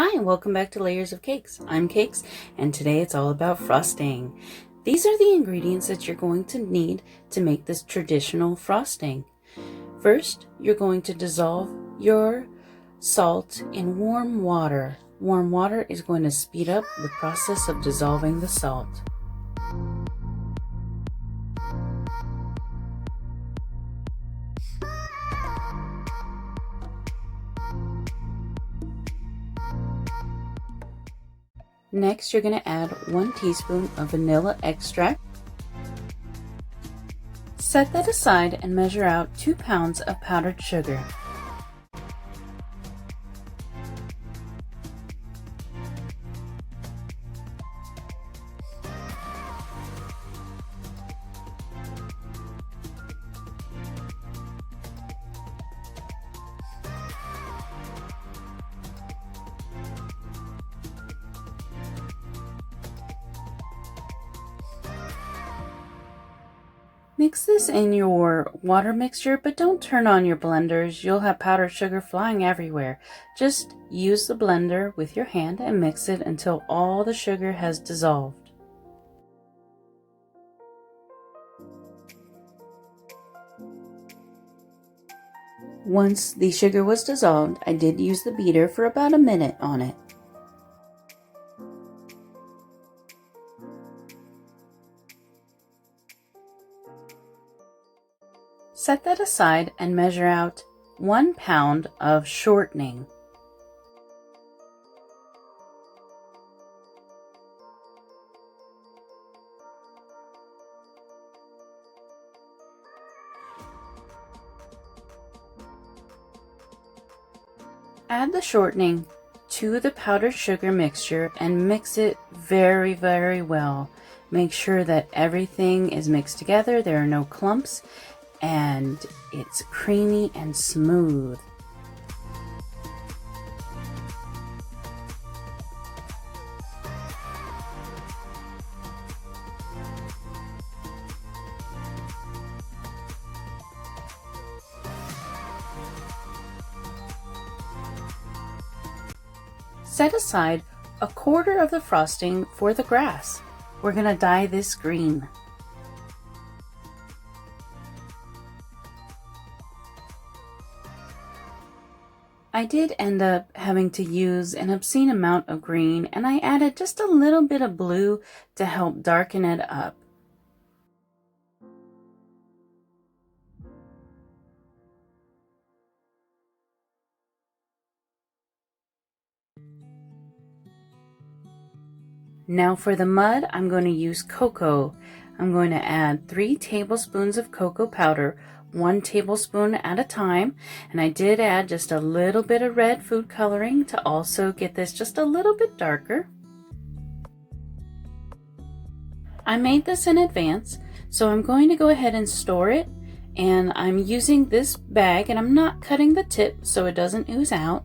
Hi, and welcome back to Layers of Cakes. I'm Cakes, and today it's all about frosting. These are the ingredients that you're going to need to make this traditional frosting. First, you're going to dissolve your salt in warm water. Warm water is going to speed up the process of dissolving the salt. Next, you're going to add 1 teaspoon of vanilla extract. Set that aside and measure out 2 pounds of powdered sugar. Mix this in your water mixture, but don't turn on your blenders. You'll have powdered sugar flying everywhere. Just use the blender with your hand and mix it until all the sugar has dissolved. Once the sugar was dissolved, I did use the beater for about a minute on it. Set that aside and measure out 1 pound of shortening. Add the shortening to the powdered sugar mixture and mix it very, very well. Make sure that everything is mixed together, there are no clumps, and it's creamy and smooth. Set aside 1/4 of the frosting for the grass. We're going to dye this green. I did end up having to use an obscene amount of green, and I added just a little bit of blue to help darken it up. Now for the mud, I'm going to use cocoa. I'm going to add 3 tablespoons of cocoa powder, 1 tablespoon at a time, and I did add just a little bit of red food coloring to also get this just a little bit darker. I made this in advance, so I'm going to go ahead and store it, and I'm using this bag and I'm not cutting the tip so it doesn't ooze out.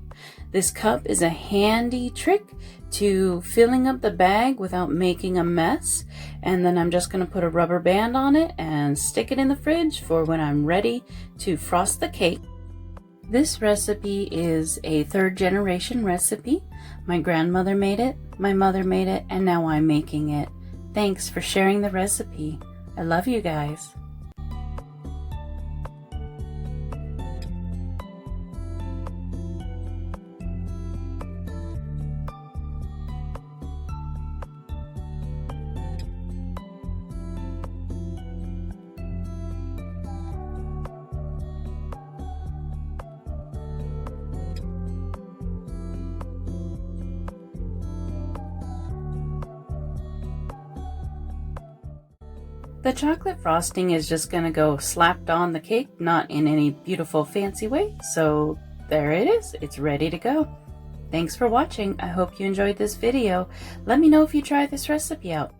This cup is a handy trick to filling up the bag without making a mess, and then I'm just going to put a rubber band on it and stick it in the fridge for when I'm ready to frost the cake. This recipe is a 3rd generation recipe. My grandmother made it, my mother made it, and now I'm making it. Thanks for sharing the recipe. I love you guys. The chocolate frosting is just going to go slapped on the cake, not in any beautiful fancy way. So there it is. It's ready to go. Thanks for watching. I hope you enjoyed this video. Let me know if you try this recipe out.